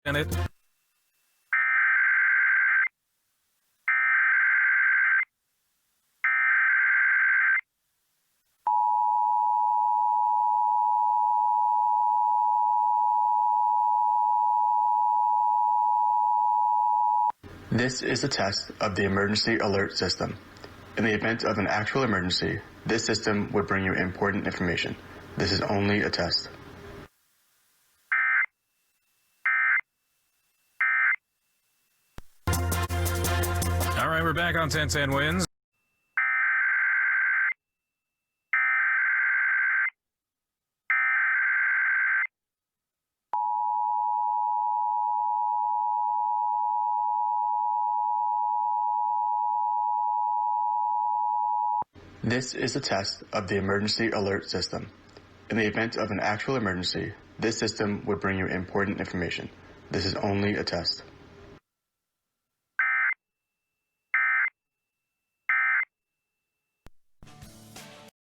in it. This is a test of the emergency alert system. In the event of an actual emergency, this system would bring you important information. This is only a test. All right, we're back on 1010 Wins. This is a test of the emergency alert system. In the event of an actual emergency, this system would bring you important information. This is only a test.